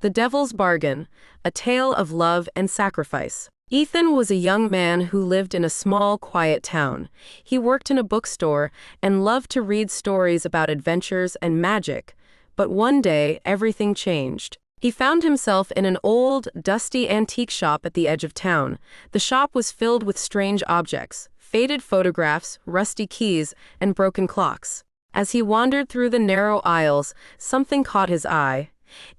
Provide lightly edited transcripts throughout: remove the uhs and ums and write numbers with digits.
The Devil's Bargain, a tale of love and sacrifice. Ethan was a young man who lived in a small, quiet town. He worked in a bookstore and loved to read stories about adventures and magic. But one day, everything changed. He found himself in an old, dusty antique shop at the edge of town. The shop was filled with strange objects, faded photographs, rusty keys, and broken clocks. As he wandered through the narrow aisles, something caught his eye.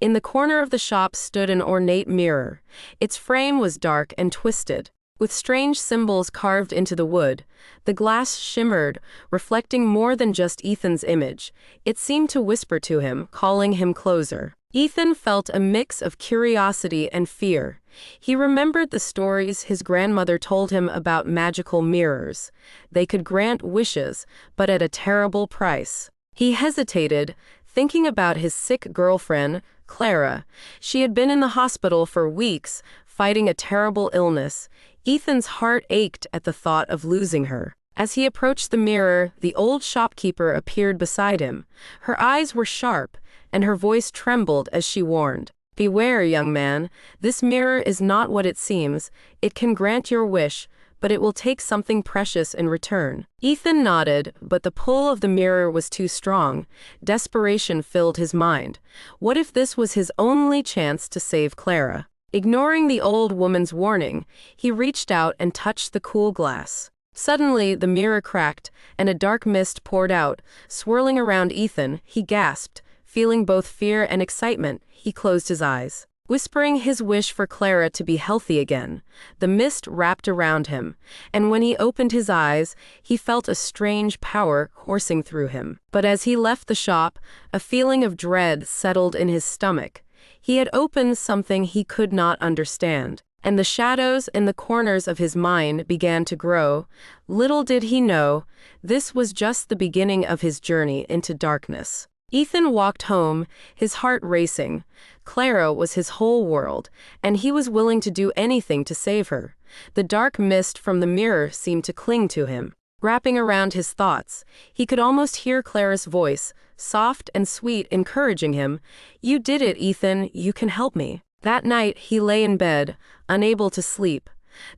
In the corner of the shop stood an ornate mirror. Its frame was dark and twisted, with strange symbols carved into the wood. The glass shimmered, reflecting more than just Ethan's image. It seemed to whisper to him, calling him closer. Ethan felt a mix of curiosity and fear. He remembered the stories his grandmother told him about magical mirrors. They could grant wishes, but at a terrible price. He hesitated, thinking about his sick girlfriend, Clara. She had been in the hospital for weeks, fighting a terrible illness. Ethan's heart ached at the thought of losing her. As he approached the mirror, the old shopkeeper appeared beside him. Her eyes were sharp, and her voice trembled as she warned. "Beware, young man. This mirror is not what it seems. It can grant your wish, but it will take something precious in return." Ethan nodded, but the pull of the mirror was too strong. Desperation filled his mind. What if this was his only chance to save Clara? Ignoring the old woman's warning, he reached out and touched the cool glass. Suddenly, the mirror cracked, and a dark mist poured out. Swirling around Ethan, he gasped. Feeling both fear and excitement, he closed his eyes, whispering his wish for Clara to be healthy again. The mist wrapped around him, and when he opened his eyes, he felt a strange power coursing through him. But as he left the shop, a feeling of dread settled in his stomach. He had opened something he could not understand, and the shadows in the corners of his mind began to grow. Little did he know, this was just the beginning of his journey into darkness. Ethan walked home, his heart racing. Clara was his whole world, and he was willing to do anything to save her. The dark mist from the mirror seemed to cling to him, wrapping around his thoughts. He could almost hear Clara's voice, soft and sweet, encouraging him. "You did it, Ethan. You can help me." That night, he lay in bed, unable to sleep.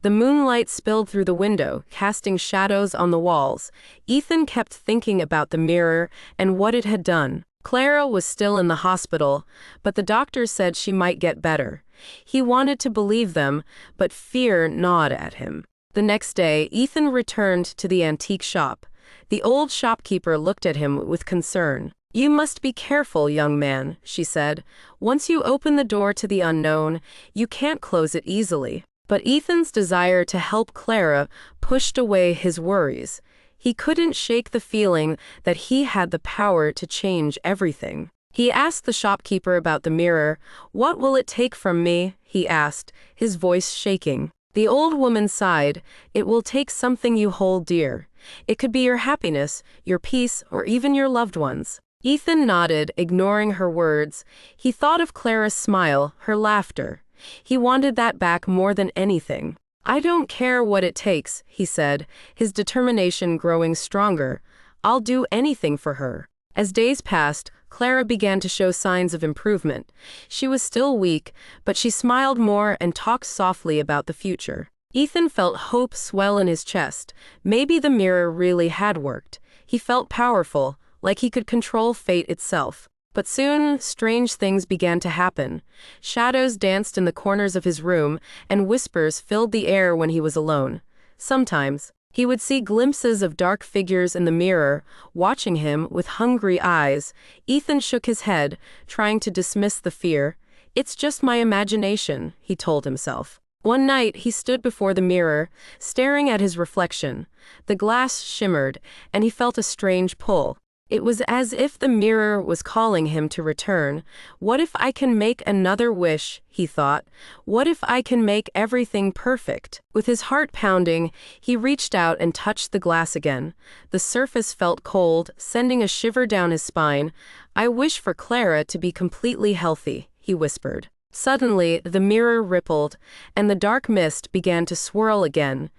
The moonlight spilled through the window, casting shadows on the walls. Ethan kept thinking about the mirror and what it had done. Clara was still in the hospital, but the doctors said she might get better. He wanted to believe them, but fear gnawed at him. The next day, Ethan returned to the antique shop. The old shopkeeper looked at him with concern. "You must be careful, young man," she said. "Once you open the door to the unknown, you can't close it easily." But Ethan's desire to help Clara pushed away his worries. He couldn't shake the feeling that he had the power to change everything. He asked the shopkeeper about the mirror. "What will it take from me?" he asked, his voice shaking. The old woman sighed. "It will take something you hold dear. It could be your happiness, your peace, or even your loved ones." Ethan nodded, ignoring her words. He thought of Clara's smile, her laughter. He wanted that back more than anything. "I don't care what it takes," he said, his determination growing stronger. "I'll do anything for her." As days passed, Clara began to show signs of improvement. She was still weak, but she smiled more and talked softly about the future. Ethan felt hope swell in his chest. Maybe the mirror really had worked. He felt powerful, like he could control fate itself. But soon, strange things began to happen. Shadows danced in the corners of his room, and whispers filled the air when he was alone. Sometimes, he would see glimpses of dark figures in the mirror, watching him with hungry eyes. Ethan shook his head, trying to dismiss the fear. "It's just my imagination," he told himself. One night, he stood before the mirror, staring at his reflection. The glass shimmered, and he felt a strange pull. It was as if the mirror was calling him to return. "What if I can make another wish?" he thought. "What if I can make everything perfect?" With his heart pounding, he reached out and touched the glass again. The surface felt cold, sending a shiver down his spine. "I wish for Clara to be completely healthy," he whispered. Suddenly, the mirror rippled, and the dark mist began to swirl again.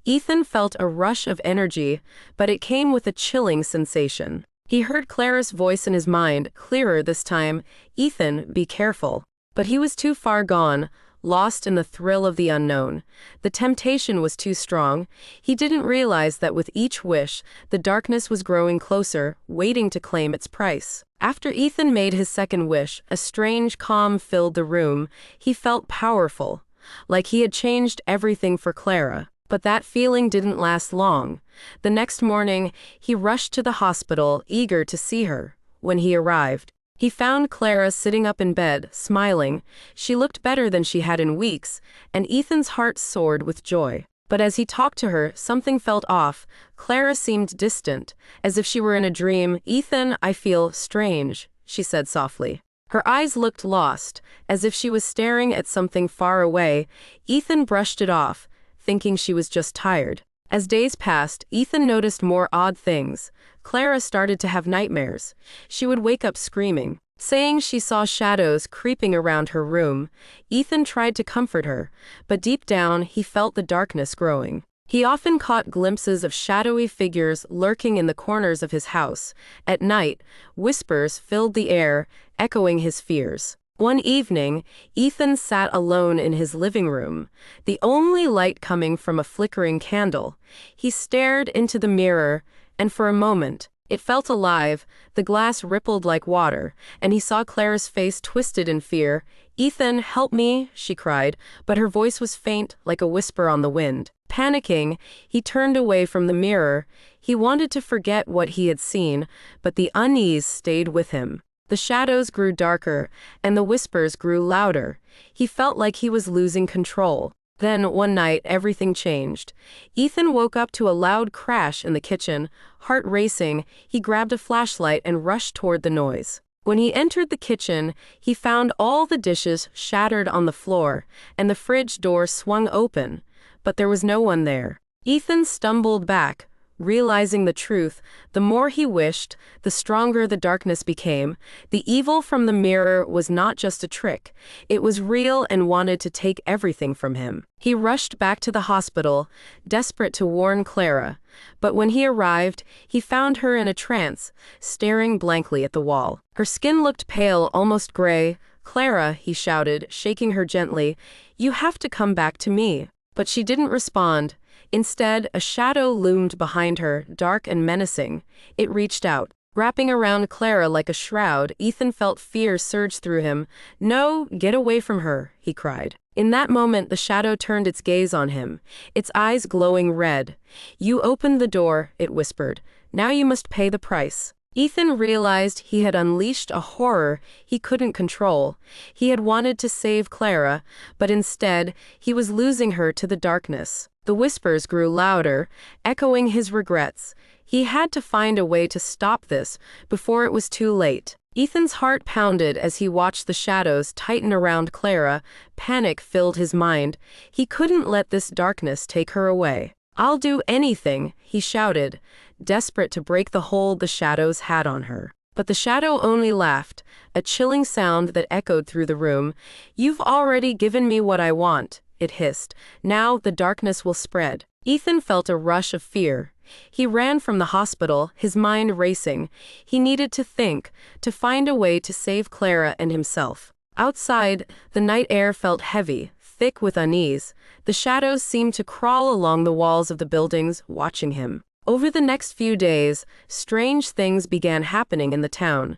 Ethan felt a rush of energy, but it came with a chilling sensation. He heard Clara's voice in his mind, clearer this time. "Ethan, be careful." But he was too far gone, lost in the thrill of the unknown. The temptation was too strong. He didn't realize that with each wish, the darkness was growing closer, waiting to claim its price. After Ethan made his second wish, a strange calm filled the room. He felt powerful, like he had changed everything for Clara. But that feeling didn't last long. The next morning, he rushed to the hospital, eager to see her. When he arrived, he found Clara sitting up in bed, smiling. She looked better than she had in weeks, and Ethan's heart soared with joy. But as he talked to her, something felt off. Clara seemed distant, as if she were in a dream. "Ethan, I feel strange," she said softly. Her eyes looked lost, as if she was staring at something far away. Ethan brushed it off, thinking she was just tired. As days passed, Ethan noticed more odd things. Clara started to have nightmares. She would wake up screaming, saying she saw shadows creeping around her room. Ethan tried to comfort her, but deep down he felt the darkness growing. He often caught glimpses of shadowy figures lurking in the corners of his house. At night, whispers filled the air, echoing his fears. One evening, Ethan sat alone in his living room, the only light coming from a flickering candle. He stared into the mirror, and for a moment, it felt alive. The glass rippled like water, and he saw Clara's face twisted in fear. "Ethan, help me," she cried, but her voice was faint, like a whisper on the wind. Panicking, he turned away from the mirror. He wanted to forget what he had seen, but the unease stayed with him. The shadows grew darker, and the whispers grew louder. He felt like he was losing control. Then, one night, everything changed. Ethan woke up to a loud crash in the kitchen. Heart racing, he grabbed a flashlight and rushed toward the noise. When he entered the kitchen, he found all the dishes shattered on the floor, and the fridge door swung open. But there was no one there. Ethan stumbled back, realizing the truth. The more he wished, the stronger the darkness became. The evil from the mirror was not just a trick. It was real and wanted to take everything from him. He rushed back to the hospital, desperate to warn Clara. But when he arrived, he found her in a trance, staring blankly at the wall. Her skin looked pale, almost gray. "Clara," he shouted, shaking her gently, "you have to come back to me." But she didn't respond. Instead, a shadow loomed behind her, dark and menacing. It reached out, wrapping around Clara like a shroud. Ethan felt fear surge through him. "No, get away from her," he cried. In that moment, the shadow turned its gaze on him, its eyes glowing red. "You opened the door," it whispered. "Now you must pay the price." Ethan realized he had unleashed a horror he couldn't control. He had wanted to save Clara, but instead, he was losing her to the darkness. The whispers grew louder, echoing his regrets. He had to find a way to stop this before it was too late. Ethan's heart pounded as he watched the shadows tighten around Clara. Panic filled his mind. He couldn't let this darkness take her away. "I'll do anything," he shouted, desperate to break the hold the shadows had on her. But the shadow only laughed, a chilling sound that echoed through the room. "You've already given me what I want," it hissed. "Now the darkness will spread." Ethan felt a rush of fear. He ran from the hospital, his mind racing. He needed to think, to find a way to save Clara and himself. Outside, the night air felt heavy, thick with unease. The shadows seemed to crawl along the walls of the buildings, watching him. Over the next few days, strange things began happening in the town.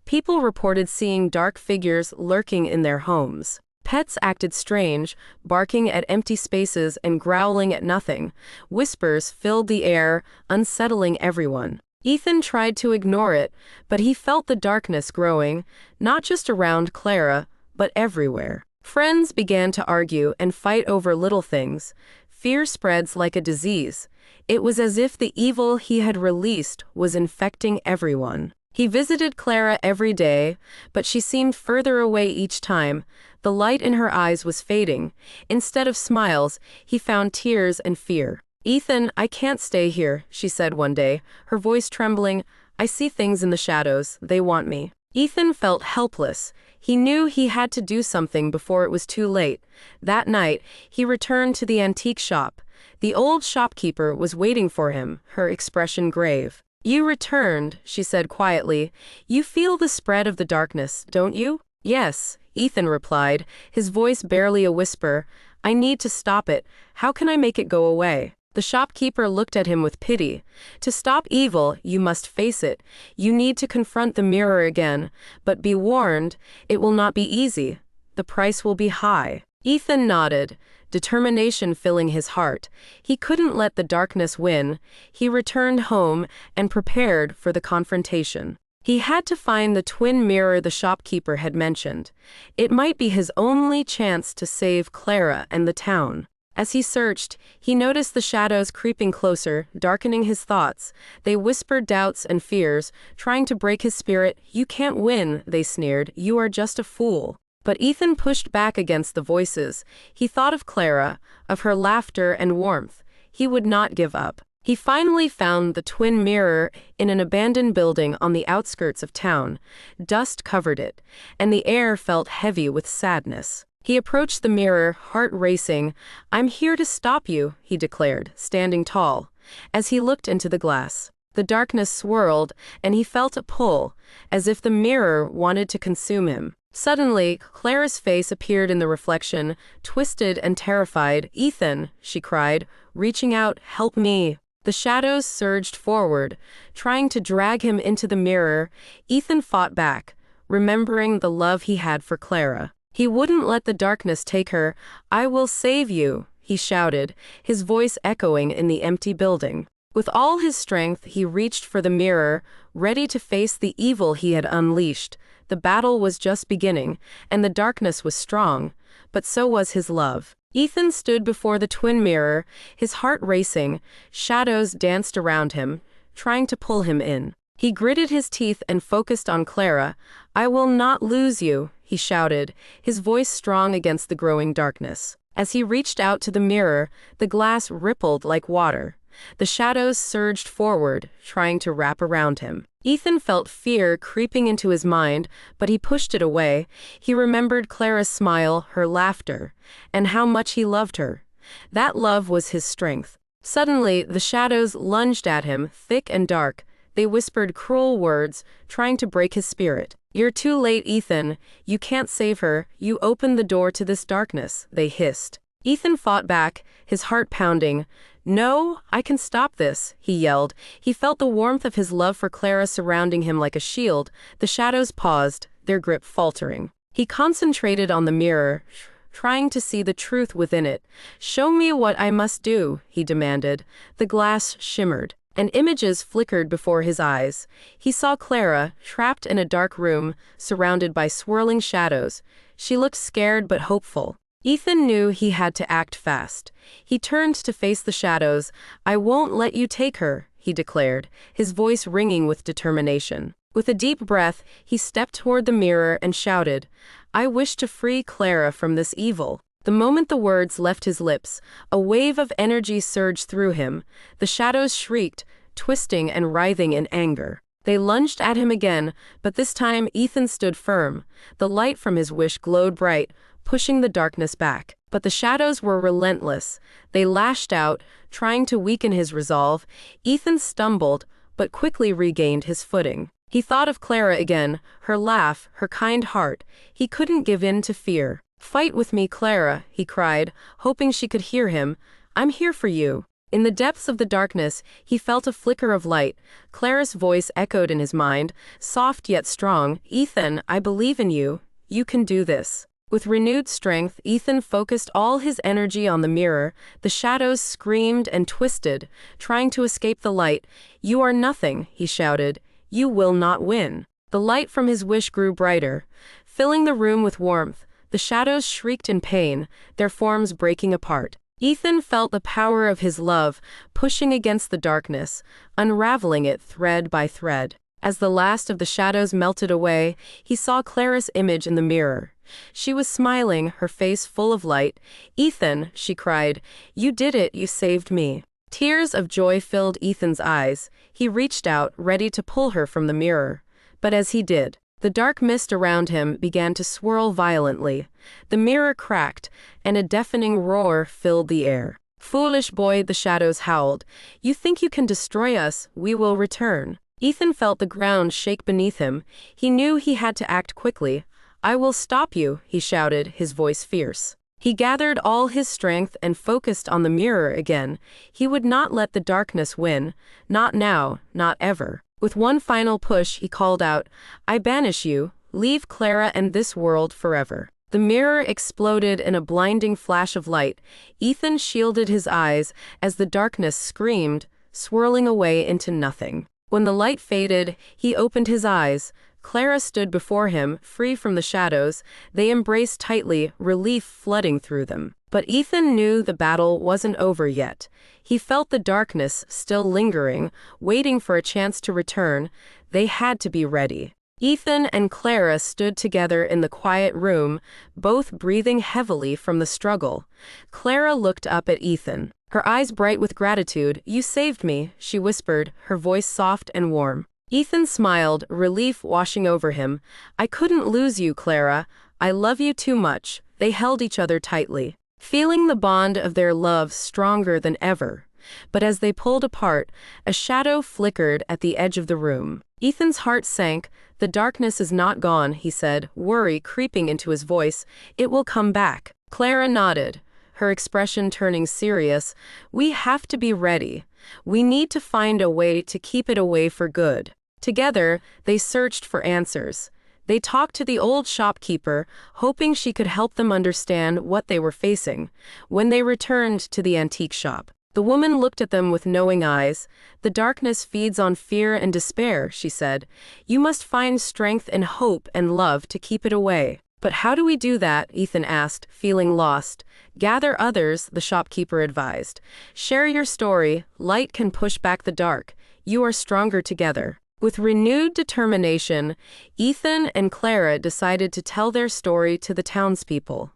People reported seeing dark figures lurking in their homes. Pets acted strange, barking at empty spaces and growling at nothing. Whispers filled the air, unsettling everyone. Ethan tried to ignore it, but he felt the darkness growing, not just around Clara, but everywhere. Friends began to argue and fight over little things. Fear spreads like a disease. It was as if the evil he had released was infecting everyone. He visited Clara every day, but she seemed further away each time. The light in her eyes was fading. Instead of smiles, he found tears and fear. "Ethan, I can't stay here," she said one day, her voice trembling. "I see things in the shadows. They want me." Ethan felt helpless. He knew he had to do something before it was too late. That night, he returned to the antique shop. The old shopkeeper was waiting for him, her expression grave. "You returned," she said quietly. "You feel the spread of the darkness, don't you?" "Yes," Ethan replied, his voice barely a whisper. I need to stop it. How can I make it go away? The shopkeeper looked at him with pity. To stop evil, you must face it. You need to confront the mirror again. But be warned, it will not be easy. The price will be high. Ethan nodded, determination filling his heart. He couldn't let the darkness win. He returned home and prepared for the confrontation. He had to find the twin mirror the shopkeeper had mentioned. It might be his only chance to save Clara and the town. As he searched, he noticed the shadows creeping closer, darkening his thoughts. They whispered doubts and fears, trying to break his spirit. You can't win, they sneered. You are just a fool. But Ethan pushed back against the voices. He thought of Clara, of her laughter and warmth. He would not give up. He finally found the twin mirror in an abandoned building on the outskirts of town. Dust covered it, and the air felt heavy with sadness. He approached the mirror, heart racing. I'm here to stop you, he declared, standing tall. As he looked into the glass, the darkness swirled, and he felt a pull, as if the mirror wanted to consume him. Suddenly, Clara's face appeared in the reflection, twisted and terrified. Ethan, she cried, reaching out, help me. The shadows surged forward, trying to drag him into the mirror. Ethan fought back, remembering the love he had for Clara. He wouldn't let the darkness take her. I will save you, he shouted, his voice echoing in the empty building. With all his strength, he reached for the mirror, ready to face the evil he had unleashed. The battle was just beginning, and the darkness was strong, but so was his love. Ethan stood before the twin mirror, his heart racing. Shadows danced around him, trying to pull him in. He gritted his teeth and focused on Clara. I will not lose you, he shouted, his voice strong against the growing darkness. As he reached out to the mirror, the glass rippled like water. The shadows surged forward, trying to wrap around him. Ethan felt fear creeping into his mind, but he pushed it away. He remembered Clara's smile, her laughter, and how much he loved her. That love was his strength. Suddenly, the shadows lunged at him, thick and dark. They whispered cruel words, trying to break his spirit. You're too late, Ethan. You can't save her. You opened the door to this darkness, they hissed. Ethan fought back, his heart pounding. No, I can stop this, he yelled. He felt the warmth of his love for Clara surrounding him like a shield. The shadows paused, their grip faltering. He concentrated on the mirror, trying to see the truth within it. Show me what I must do, he demanded. The glass shimmered, and images flickered before his eyes. He saw Clara, trapped in a dark room, surrounded by swirling shadows. She looked scared but hopeful. Ethan knew he had to act fast. He turned to face the shadows. I won't let you take her, he declared, his voice ringing with determination. With a deep breath, he stepped toward the mirror and shouted, I wish to free Clara from this evil. The moment the words left his lips, a wave of energy surged through him. The shadows shrieked, twisting and writhing in anger. They lunged at him again, but this time Ethan stood firm. The light from his wish glowed bright, pushing the darkness back. But the shadows were relentless. They lashed out, trying to weaken his resolve. Ethan stumbled, but quickly regained his footing. He thought of Clara again, her laugh, her kind heart. He couldn't give in to fear. Fight with me, Clara, he cried, hoping she could hear him. I'm here for you. In the depths of the darkness, he felt a flicker of light. Clara's voice echoed in his mind, soft yet strong. Ethan, I believe in you. You can do this. With renewed strength, Ethan focused all his energy on the mirror. The shadows screamed and twisted, trying to escape the light. You are nothing, he shouted. You will not win. The light from his wish grew brighter, filling the room with warmth. The shadows shrieked in pain, their forms breaking apart. Ethan felt the power of his love, pushing against the darkness, unraveling it thread by thread. As the last of the shadows melted away, he saw Clara's image in the mirror. She was smiling, her face full of light. Ethan, she cried, you did it, you saved me. Tears of joy filled Ethan's eyes. He reached out, ready to pull her from the mirror. But as he did, the dark mist around him began to swirl violently. The mirror cracked, and a deafening roar filled the air. Foolish boy, the shadows howled. You think you can destroy us? We will return. Ethan felt the ground shake beneath him. He knew he had to act quickly. "I will stop you," he shouted, his voice fierce. He gathered all his strength and focused on the mirror again. He would not let the darkness win. Not now, not ever. With one final push, he called out, "I banish you. Leave Clara and this world forever." The mirror exploded in a blinding flash of light. Ethan shielded his eyes as the darkness screamed, swirling away into nothing. When the light faded, he opened his eyes. Clara stood before him, free from the shadows. They embraced tightly, relief flooding through them. But Ethan knew the battle wasn't over yet. He felt the darkness still lingering, waiting for a chance to return. They had to be ready. Ethan and Clara stood together in the quiet room, both breathing heavily from the struggle. Clara looked up at Ethan, her eyes bright with gratitude. "You saved me," she whispered, her voice soft and warm. Ethan smiled, relief washing over him. "I couldn't lose you, Clara. I love you too much." They held each other tightly, feeling the bond of their love stronger than ever. But as they pulled apart, a shadow flickered at the edge of the room. Ethan's heart sank. "The darkness is not gone," he said, worry creeping into his voice. "It will come back." Clara nodded, her expression turning serious. "We have to be ready. We need to find a way to keep it away for good." Together, they searched for answers. They talked to the old shopkeeper, hoping she could help them understand what they were facing. When they returned to the antique shop, the woman looked at them with knowing eyes. "The darkness feeds on fear and despair," she said. "You must find strength and hope and love to keep it away." "But how do we do that?" Ethan asked, feeling lost. "Gather others," the shopkeeper advised. "Share your story. Light can push back the dark. You are stronger together." With renewed determination, Ethan and Clara decided to tell their story to the townspeople.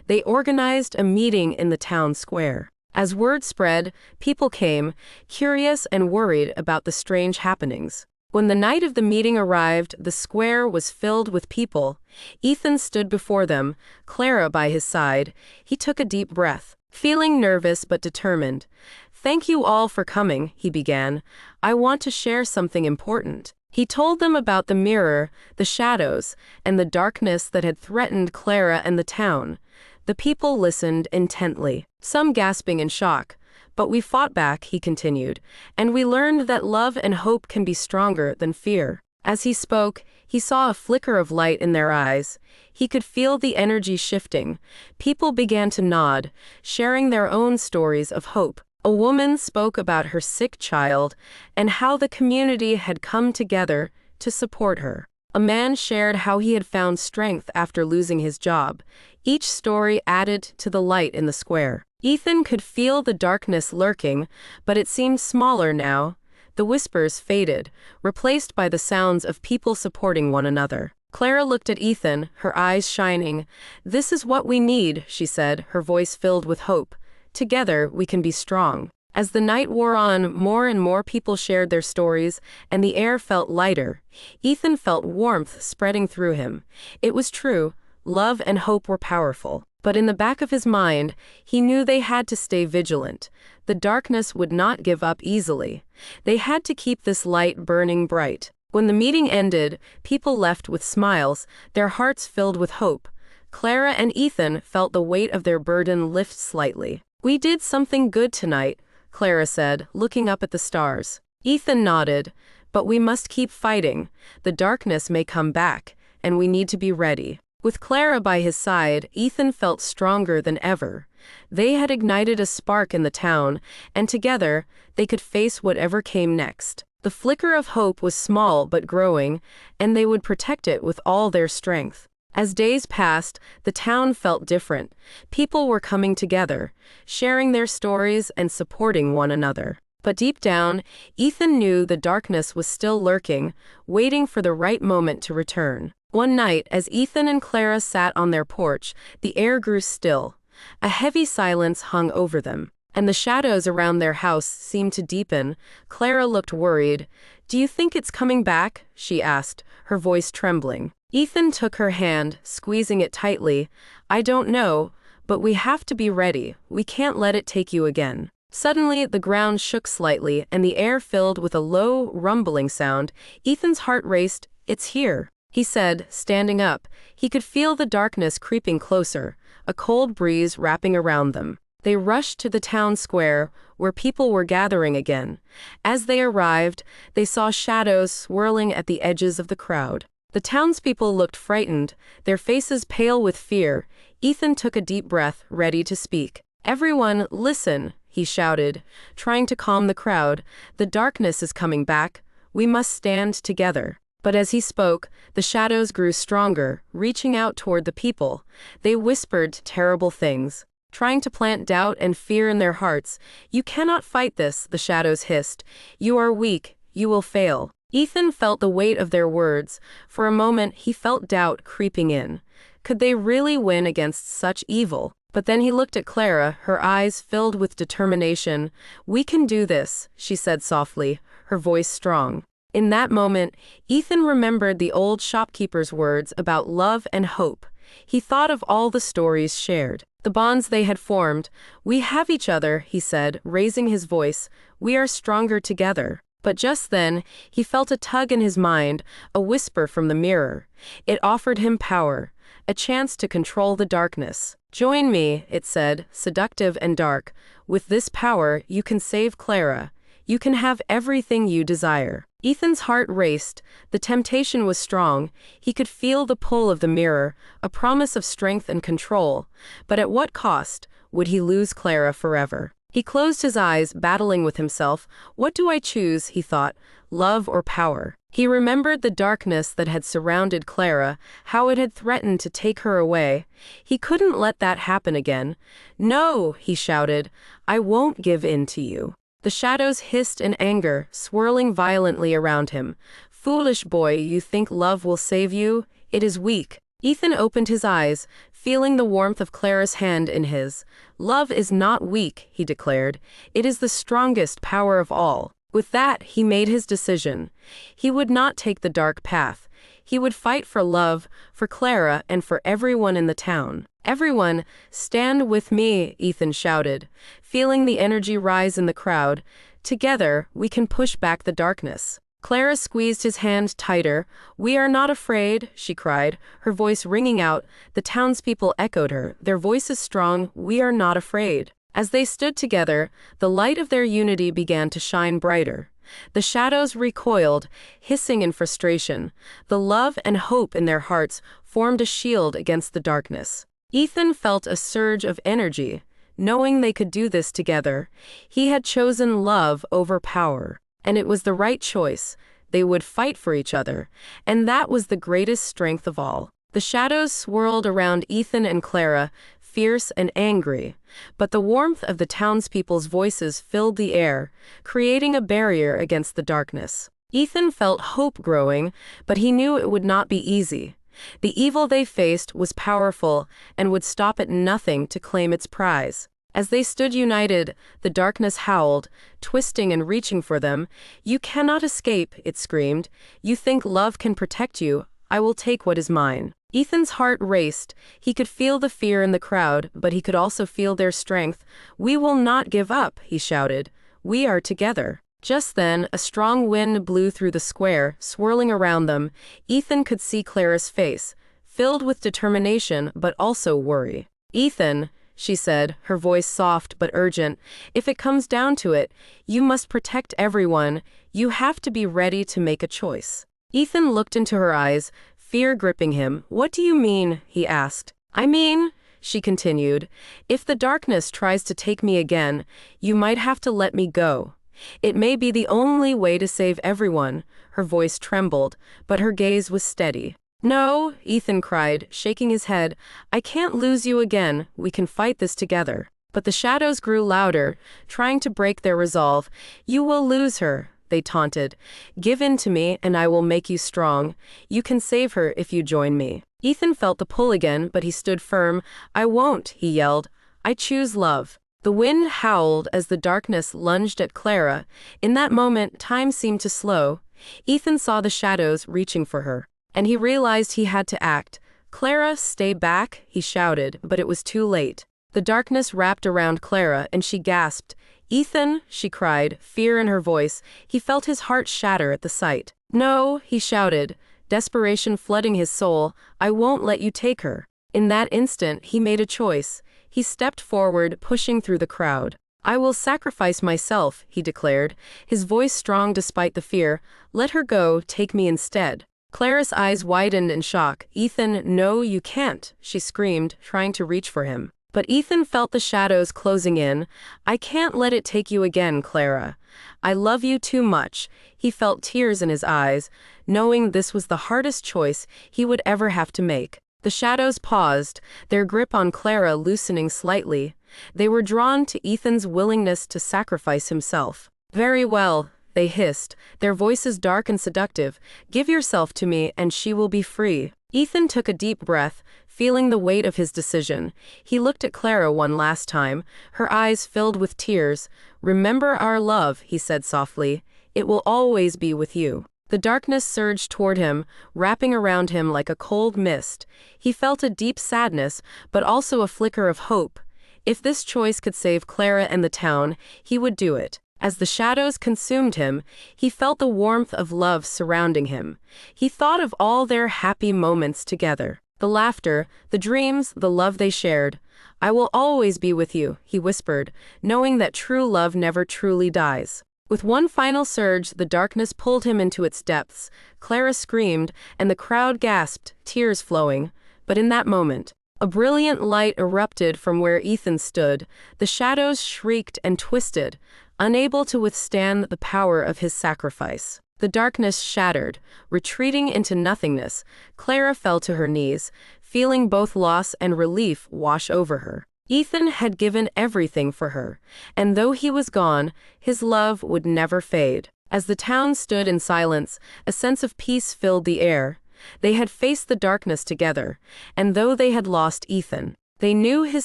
They organized a meeting in the town square. As word spread, people came, curious and worried about the strange happenings. When the night of the meeting arrived, the square was filled with people. Ethan stood before them, Clara by his side. He took a deep breath, feeling nervous but determined. "Thank you all for coming," he began. "I want to share something important." He told them about the mirror, the shadows, and the darkness that had threatened Clara and the town. The people listened intently, some gasping in shock. "But we fought back," he continued, "and we learned that love and hope can be stronger than fear." As he spoke, he saw a flicker of light in their eyes. He could feel the energy shifting. People began to nod, sharing their own stories of hope. A woman spoke about her sick child and how the community had come together to support her. A man shared how he had found strength after losing his job. Each story added to the light in the square. Ethan could feel the darkness lurking, but it seemed smaller now. The whispers faded, replaced by the sounds of people supporting one another. Clara looked at Ethan, her eyes shining. "This is what we need," she said, her voice filled with hope. "Together, we can be strong." As the night wore on, more and more people shared their stories, and the air felt lighter. Ethan felt warmth spreading through him. It was true, love and hope were powerful. But in the back of his mind, he knew they had to stay vigilant. The darkness would not give up easily. They had to keep this light burning bright. When the meeting ended, people left with smiles, their hearts filled with hope. Clara and Ethan felt the weight of their burden lift slightly. "We did something good tonight," Clara said, looking up at the stars. Ethan nodded. "But we must keep fighting. The darkness may come back, and we need to be ready." With Clara by his side, Ethan felt stronger than ever. They had ignited a spark in the town, and together, they could face whatever came next. The flicker of hope was small but growing, and they would protect it with all their strength. As days passed, the town felt different. People were coming together, sharing their stories and supporting one another. But deep down, Ethan knew the darkness was still lurking, waiting for the right moment to return. One night, as Ethan and Clara sat on their porch, the air grew still. A heavy silence hung over them, and the shadows around their house seemed to deepen. Clara looked worried. "Do you think it's coming back?" she asked, her voice trembling. Ethan took her hand, squeezing it tightly. "I don't know, but we have to be ready. We can't let it take you again." Suddenly, the ground shook slightly, and the air filled with a low, rumbling sound. Ethan's heart raced. "It's here." he said, standing up. He could feel the darkness creeping closer, a cold breeze wrapping around them. They rushed to the town square, where people were gathering again. As they arrived, they saw shadows swirling at the edges of the crowd. The townspeople looked frightened, their faces pale with fear. Ethan took a deep breath, ready to speak. "Everyone, listen," he shouted, trying to calm the crowd. "The darkness is coming back. We must stand together." But as he spoke, the shadows grew stronger, reaching out toward the people. They whispered terrible things, trying to plant doubt and fear in their hearts. "You cannot fight this," the shadows hissed. "You are weak. You will fail." Ethan felt the weight of their words. For a moment, he felt doubt creeping in. Could they really win against such evil? But then he looked at Clara, her eyes filled with determination. "We can do this," she said softly, her voice strong. In that moment, Ethan remembered the old shopkeeper's words about love and hope. He thought of all the stories shared, the bonds they had formed. "We have each other," he said, raising his voice. "We are stronger together." But just then, he felt a tug in his mind, a whisper from the mirror. It offered him power, a chance to control the darkness. "Join me," it said, seductive and dark. "With this power, you can save Clara. You can have everything you desire." Ethan's heart raced. The temptation was strong. He could feel the pull of the mirror, a promise of strength and control. But at what cost? Would he lose Clara forever? He closed his eyes, battling with himself. "What do I choose?" he thought. "Love or power?" He remembered the darkness that had surrounded Clara, how it had threatened to take her away. He couldn't let that happen again. "No," he shouted. "I won't give in to you." The shadows hissed in anger, swirling violently around him. "Foolish boy, you think love will save you? It is weak." Ethan opened his eyes, feeling the warmth of Clara's hand in his. "Love is not weak," he declared. "It is the strongest power of all." With that, he made his decision. He would not take the dark path. He would fight for love, for Clara, and for everyone in the town. "Everyone, stand with me," Ethan shouted, feeling the energy rise in the crowd. "Together, we can push back the darkness." Clara squeezed his hand tighter. "We are not afraid," she cried, her voice ringing out. The townspeople echoed her, their voices strong. "We are not afraid." As they stood together, the light of their unity began to shine brighter. The shadows recoiled, hissing in frustration. The love and hope in their hearts formed a shield against the darkness. Ethan felt a surge of energy, knowing they could do this together. He had chosen love over power, and it was the right choice. They would fight for each other, and that was the greatest strength of all. The shadows swirled around Ethan and Clara, fierce and angry, but the warmth of the townspeople's voices filled the air, creating a barrier against the darkness. Ethan felt hope growing, but he knew it would not be easy. The evil they faced was powerful and would stop at nothing to claim its prize. As they stood united, the darkness howled, twisting and reaching for them. "You cannot escape," it screamed. "You think love can protect you. I will take what is mine." Ethan's heart raced. He could feel the fear in the crowd, but he could also feel their strength. "We will not give up," he shouted. "We are together." Just then, a strong wind blew through the square, swirling around them. Ethan could see Clara's face, filled with determination but also worry. "Ethan," she said, her voice soft but urgent, "if it comes down to it, you must protect everyone. You have to be ready to make a choice." Ethan looked into her eyes, fear gripping him. "What do you mean?" he asked. "I mean," she continued, "if the darkness tries to take me again, you might have to let me go. It may be the only way to save everyone." Her voice trembled, but her gaze was steady. "No," Ethan cried, shaking his head. "I can't lose you again. We can fight this together." But the shadows grew louder, trying to break their resolve. "You will lose her," they taunted. "Give in to me, and I will make you strong. You can save her if you join me." Ethan felt the pull again, but he stood firm. "I won't," he yelled. "I choose love." The wind howled as the darkness lunged at Clara. In that moment, time seemed to slow. Ethan saw the shadows reaching for her, and he realized he had to act. "Clara, stay back," he shouted, but it was too late. The darkness wrapped around Clara, and she gasped. "Ethan," she cried, fear in her voice. He felt his heart shatter at the sight. "No," he shouted. desperation flooding his soul. "I won't let you take her." In that instant, he made a choice. He stepped forward, pushing through the crowd. "I will sacrifice myself," he declared, his voice strong despite the fear. "Let her go, take me instead." Clara's eyes widened in shock. "Ethan, no, you can't," she screamed, trying to reach for him. But Ethan felt the shadows closing in. "I can't let it take you again, Clara. I love you too much." He felt tears in his eyes, knowing this was the hardest choice he would ever have to make. The shadows paused, their grip on Clara loosening slightly. They were drawn to Ethan's willingness to sacrifice himself. "Very well," they hissed, their voices dark and seductive. "Give yourself to me and she will be free." Ethan took a deep breath, feeling the weight of his decision. He looked at Clara one last time, her eyes filled with tears. "Remember our love," he said softly. "It will always be with you." The darkness surged toward him, wrapping around him like a cold mist. He felt a deep sadness, but also a flicker of hope. If this choice could save Clara and the town, he would do it. As the shadows consumed him, he felt the warmth of love surrounding him. He thought of all their happy moments together. The laughter, the dreams, the love they shared. "I will always be with you," he whispered, knowing that true love never truly dies. With one final surge, the darkness pulled him into its depths. Clara screamed, and the crowd gasped, tears flowing. But in that moment, a brilliant light erupted from where Ethan stood. The shadows shrieked and twisted, unable to withstand the power of his sacrifice. The darkness shattered, retreating into nothingness. Clara fell to her knees, feeling both loss and relief wash over her. Ethan had given everything for her, and though he was gone, his love would never fade. As the town stood in silence, a sense of peace filled the air. They had faced the darkness together, and though they had lost Ethan, they knew his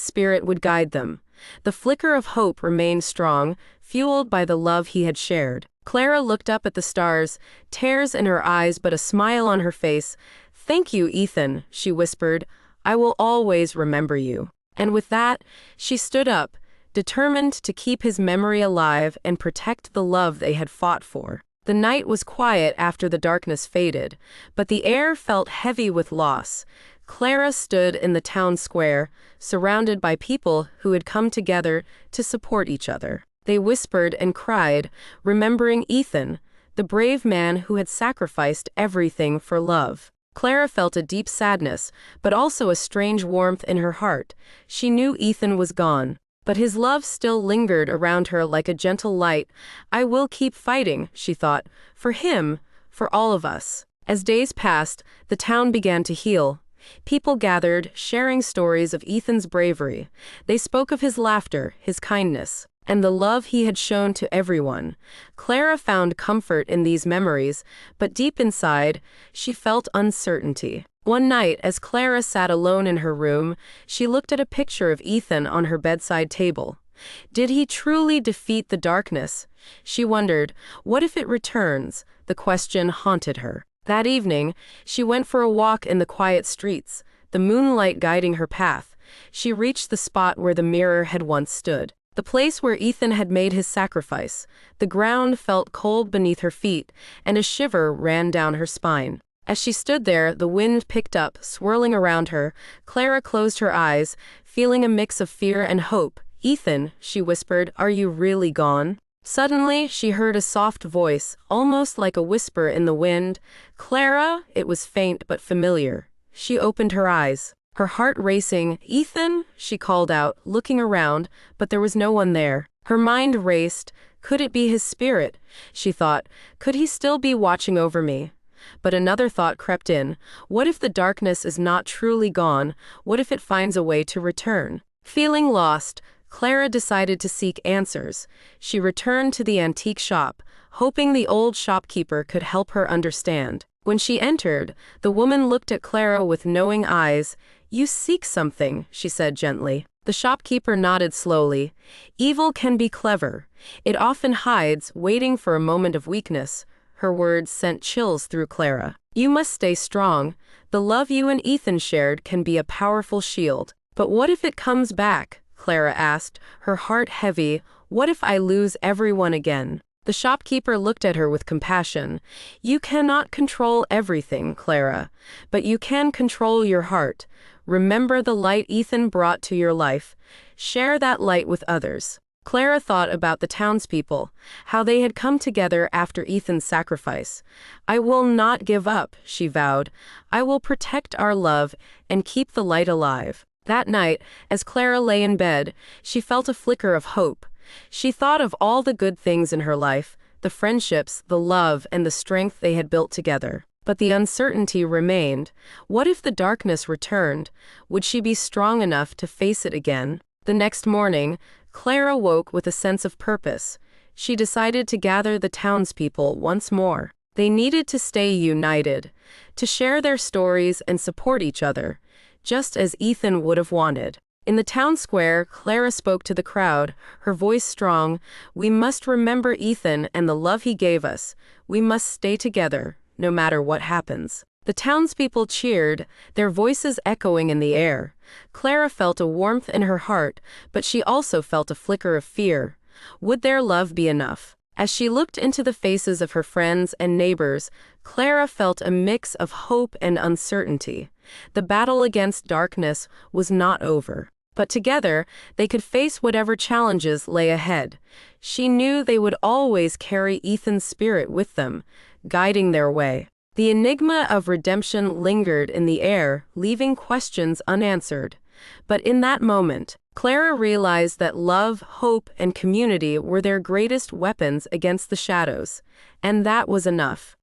spirit would guide them. The flicker of hope remained strong, fueled by the love he had shared. Clara looked up at the stars, tears in her eyes but a smile on her face. "Thank you, Ethan," she whispered. "I will always remember you." And with that, she stood up, determined to keep his memory alive and protect the love they had fought for. The night was quiet after the darkness faded, but the air felt heavy with loss. Clara stood in the town square, surrounded by people who had come together to support each other. They whispered and cried, remembering Ethan, the brave man who had sacrificed everything for love. Clara felt a deep sadness, but also a strange warmth in her heart. She knew Ethan was gone, but his love still lingered around her like a gentle light. "I will keep fighting," she thought, "for him, for all of us." As days passed, the town began to heal. People gathered, sharing stories of Ethan's bravery. They spoke of his laughter, his kindness, and the love he had shown to everyone. Clara found comfort in these memories, but deep inside, she felt uncertainty. One night, as Clara sat alone in her room, she looked at a picture of Ethan on her bedside table. Did he truly defeat the darkness? She wondered, what if it returns? The question haunted her. That evening, she went for a walk in the quiet streets, the moonlight guiding her path. She reached the spot where the mirror had once stood. The place where Ethan had made his sacrifice. The ground felt cold beneath her feet, and a shiver ran down her spine. As she stood there, the wind picked up, swirling around her. Clara closed her eyes, feeling a mix of fear and hope. "Ethan," she whispered, "are you really gone?" Suddenly, she heard a soft voice, almost like a whisper in the wind. "Clara," it was faint but familiar. She opened her eyes, her heart racing. "Ethan," she called out, looking around, but there was no one there. Her mind raced. Could it be his spirit? She thought, could he still be watching over me? But another thought crept in. What if the darkness is not truly gone? What if it finds a way to return? Feeling lost, Clara decided to seek answers. She returned to the antique shop, hoping the old shopkeeper could help her understand. When she entered, the woman looked at Clara with knowing eyes. "You seek something," she said gently. The shopkeeper nodded slowly. "Evil can be clever. It often hides, waiting for a moment of weakness." Her words sent chills through Clara. "You must stay strong. The love you and Ethan shared can be a powerful shield." "But what if it comes back?" Clara asked, her heart heavy. "What if I lose everyone again?" The shopkeeper looked at her with compassion. You cannot control everything, Clara, but you can control your heart. Remember the light Ethan brought to your life. Share that light with others. Clara thought about the townspeople, how they had come together after Ethan's sacrifice. I will not give up, she vowed. I will protect our love and keep the light alive. That night, as Clara lay in bed, she felt a flicker of hope. She thought of all the good things in her life, the friendships, the love, and the strength they had built together. But the uncertainty remained. What if the darkness returned? Would she be strong enough to face it again? The next morning, Clara woke with a sense of purpose. She decided to gather the townspeople once more. They needed to stay united, to share their stories and support each other, just as Ethan would have wanted. In the town square, Clara spoke to the crowd, her voice strong. We must remember Ethan and the love he gave us. We must stay together, no matter what happens. The townspeople cheered, their voices echoing in the air. Clara felt a warmth in her heart, but she also felt a flicker of fear. Would their love be enough? As she looked into the faces of her friends and neighbors, Clara felt a mix of hope and uncertainty. The battle against darkness was not over. But together, they could face whatever challenges lay ahead. She knew they would always carry Ethan's spirit with them, guiding their way. The enigma of redemption lingered in the air, leaving questions unanswered. But in that moment, Clara realized that love, hope, and community were their greatest weapons against the shadows. And that was enough.